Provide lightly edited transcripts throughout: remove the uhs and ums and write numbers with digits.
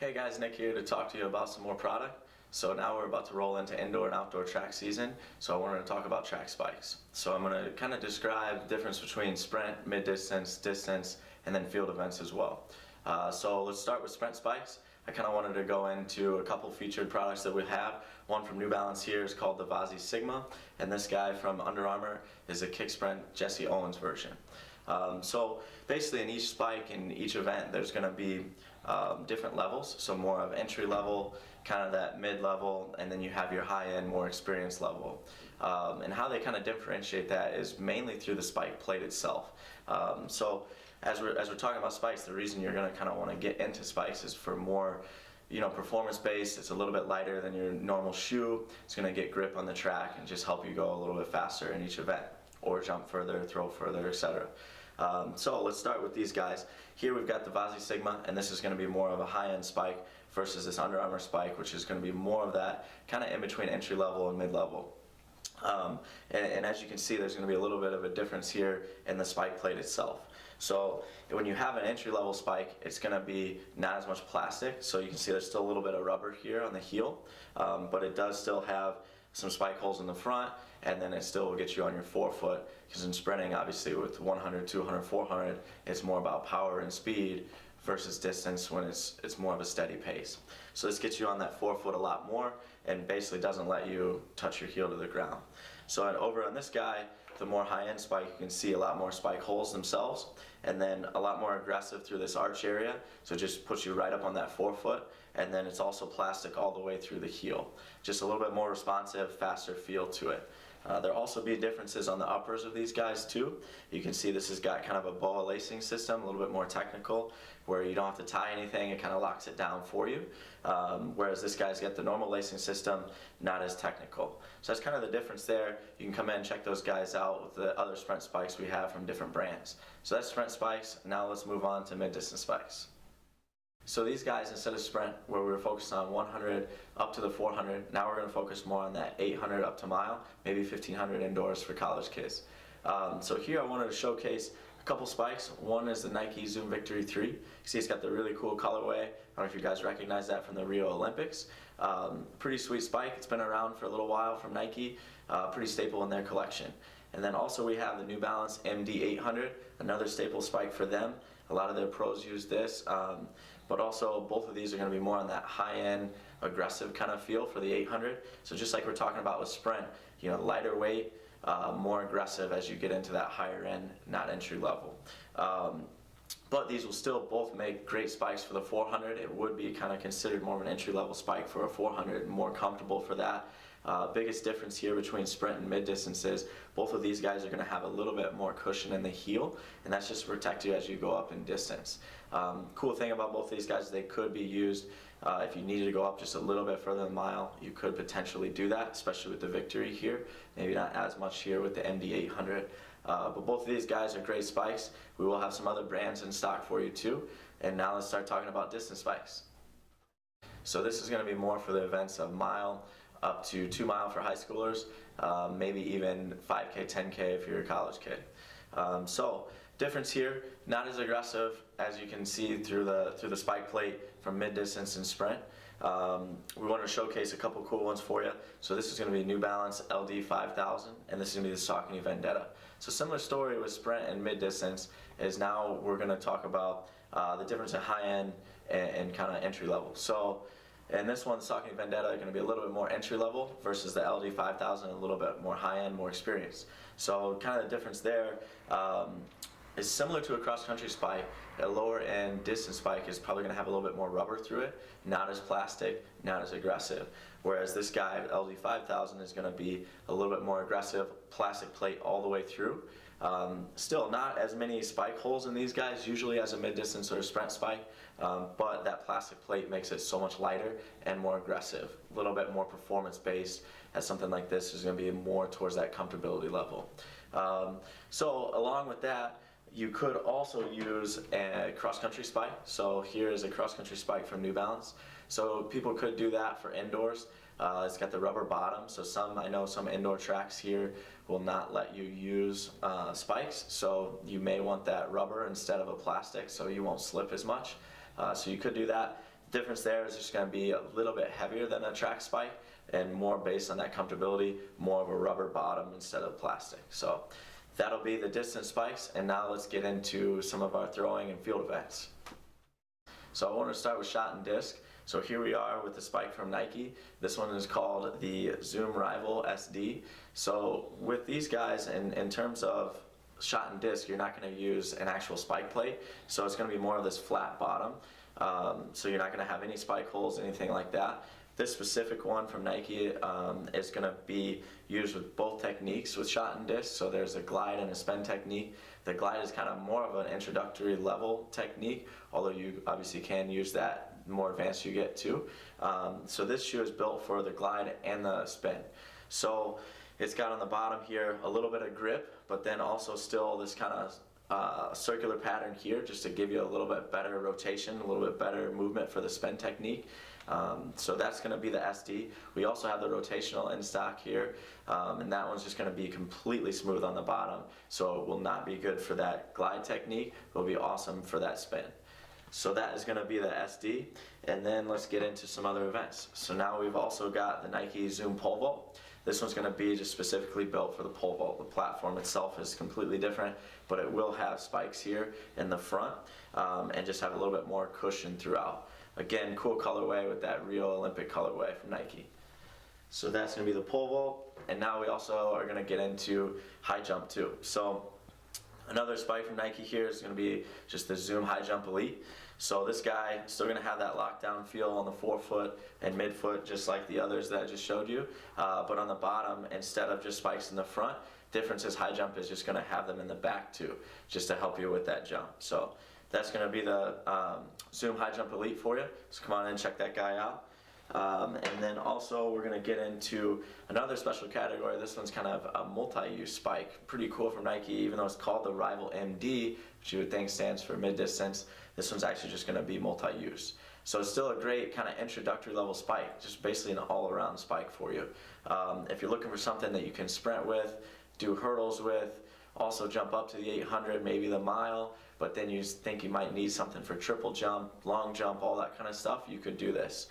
Hey guys, Nick here to talk to you about some more product. So now we're about to roll into indoor and outdoor track season, so I wanted to talk about track spikes. So I'm going to kind of describe the difference between sprint, mid-distance, distance, and then field events as well. So let's start with sprint spikes. I kind of wanted to go into a couple featured products that we have. One from New Balance here is called the Valut Sigma, and this guy from Under Armour is a Kicksprint Jesse Owens version. So basically in each spike, in each event, there's going to be different levels. So more of entry level, kind of that mid level, and then you have your high end, more experienced level. And how they kind of differentiate that is mainly through the spike plate itself. So as we're talking about spikes, the reason you're going to kind of want to get into spikes is for more performance based. It's a little bit lighter than your normal shoe. It's going to get grip on the track and just help you go a little bit faster in each event, or jump further, throw further, etc. So let's start with these guys. Here we've got the Valut Sigma, and this is going to be more of a high-end spike versus this Under Armour spike, which is going to be more of that kind of in between entry level and mid level. And as you can see, there's going to be a little bit of a difference here in the spike plate itself. So when you have an entry-level spike, it's going to be not as much plastic. So you can see there's still a little bit of rubber here on the heel, but it does still have some spike holes in the front, and then it still will get you on your forefoot, because in sprinting, obviously with 100, 200, 400, it's more about power and speed versus distance when it's more of a steady pace. So this gets you on that forefoot a lot more and basically doesn't let you touch your heel to the ground. So over on this guy, the more high-end spike, you can see a lot more spike holes themselves, and then a lot more aggressive through this arch area, so it just puts you right up on that forefoot, and then it's also plastic all the way through the heel. Just a little bit more responsive, faster feel to it. There'll also be differences on the uppers of these guys too. You can see this has got kind of a boa lacing system, a little bit more technical, where you don't have to tie anything, it kind of locks it down for you. Whereas this guy's got the normal lacing system, not as technical. So that's kind of the difference there. You can come in and check those guys out with the other sprint spikes we have from different brands. So that's sprint spikes. Now let's move on to mid-distance spikes. So these guys, instead of sprint, where we were focused on 100 up to the 400, now we're going to focus more on that 800 up to mile, maybe 1500 indoors for college kids. So here I wanted to showcase a couple spikes. One is the Nike Zoom Victory 3. You see it's got the really cool colorway. I don't know if you guys recognize that from the Rio Olympics. Pretty sweet spike. It's been around for a little while from Nike. Pretty staple in their collection. And then also we have the New Balance MD800, another staple spike for them. A lot of their pros use this, but also both of these are going to be more on that high-end, aggressive kind of feel for the 800. So just like we're talking about with sprint, lighter weight, more aggressive as you get into that higher end, not entry level. But these will still both make great spikes for the 400. It would be kind of considered more of an entry-level spike for a 400, more comfortable for that. Biggest difference here between sprint and mid-distance is both of these guys are going to have a little bit more cushion in the heel, and that's just to protect you as you go up in distance. Cool thing about both of these guys, they could be used if you needed to go up just a little bit further than a mile. You could potentially do that, especially with the Victory here. Maybe not as much here with the MD800. But both of these guys are great spikes. We will have some other brands in stock for you too. And now let's start talking about distance spikes. So this is going to be more for the events of mile up to 2 mile for high schoolers, maybe even 5K, 10K if you're a college kid. So difference here, not as aggressive as you can see through the spike plate from mid-distance and sprint. We want to showcase a couple cool ones for you. So this is going to be New Balance LD 5000, and this is going to be the Saucony Vendetta. So similar story with sprint and mid-distance is now we're going to talk about the difference in high-end and kind of entry level. So and this one, the Saucony Vendetta, are going to be a little bit more entry level versus the LD 5000, a little bit more high end, more experienced. So kind of the difference there is similar to a cross country spike. A lower end distance spike is probably going to have a little bit more rubber through it, not as plastic, not as aggressive. Whereas this guy, LD 5000, is going to be a little bit more aggressive, plastic plate all the way through. Still not as many spike holes in these guys usually as a mid-distance or a sprint spike, but that plastic plate makes it so much lighter and more aggressive, a little bit more performance based, as something like this is going to be more towards that comfortability level. So along with that, you could also use a cross-country spike. So here is a cross-country spike from New Balance. So people could do that for indoors. It's got the rubber bottom, so I know some indoor tracks here will not let you use spikes, so you may want that rubber instead of a plastic so you won't slip as much. So you could do that. Difference there is just going to be a little bit heavier than a track spike and more based on that comfortability, more of a rubber bottom instead of plastic. So that'll be the distance spikes, and now let's get into some of our throwing and field events. So I want to start with shot and disc. So here we are with the spike from Nike. This one is called the Zoom Rival SD. So with these guys, in terms of shot and disc, you're not going to use an actual spike plate. So it's going to be more of this flat bottom. So you're not going to have any spike holes, anything like that. This specific one from Nike is going to be used with both techniques with shot and disc. So there's a glide and a spin technique. The glide is kind of more of an introductory level technique, although you obviously can use that the more advanced you get too. So this shoe is built for the glide and the spin. So it's got on the bottom here a little bit of grip, but then also still this kind of circular pattern here just to give you a little bit better rotation, a little bit better movement for the spin technique. So that's going to be the SD. We also have the rotational in stock here, and that one's just going to be completely smooth on the bottom, so it will not be good for that glide technique. It will be awesome for that spin. So that is going to be the SD, and then let's get into some other events. So now we've also got the Nike Zoom Pole Vault. This one's going to be just specifically built for the pole vault. The platform itself is completely different, but it will have spikes here in the front and just have a little bit more cushion throughout. Again, cool colorway with that real Olympic colorway from Nike. So that's going to be the pole vault, and now we also are going to get into high jump too. So another spike from Nike here is going to be just the Zoom High Jump Elite. So this guy is still going to have that lockdown feel on the forefoot and midfoot, just like the others that I just showed you. But on the bottom, instead of just spikes in the front, difference is high jump is just going to have them in the back too, just to help you with that jump. So that's going to be the Zoom High Jump Elite for you. So come on in and check that guy out. And then also we're going to get into another special category. This one's kind of a multi-use spike. Pretty cool from Nike, even though it's called the Rival MD, which you would think stands for mid-distance. This one's actually just going to be multi-use. So it's still a great kind of introductory level spike, just basically an all-around spike for you. If you're looking for something that you can sprint with, do hurdles with, also jump up to the 800, maybe the mile, but then you think you might need something for triple jump, long jump, all that kind of stuff, you could do this.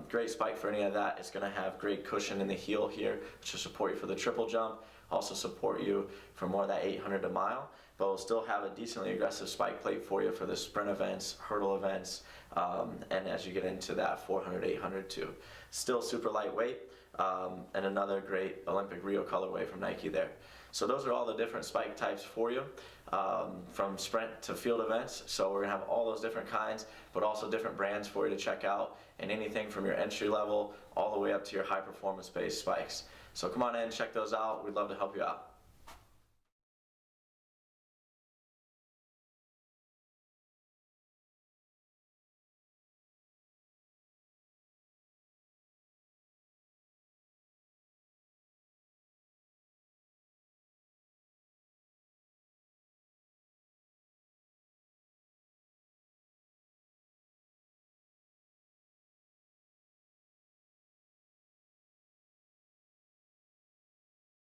Great spike for any of that. It's going to have great cushion in the heel here, which will support you for the triple jump, also support you for more of that 800 to mile, but will still have a decently aggressive spike plate for you for the sprint events, hurdle events, and as you get into that 400, 800 too. Still super lightweight, and another great Olympic Rio colorway from Nike there. So those are all the different spike types for you, from sprint to field events. So we're going to have all those different kinds, but also different brands for you to check out, and anything from your entry level all the way up to your high performance based spikes. So come on in, check those out. We'd love to help you out.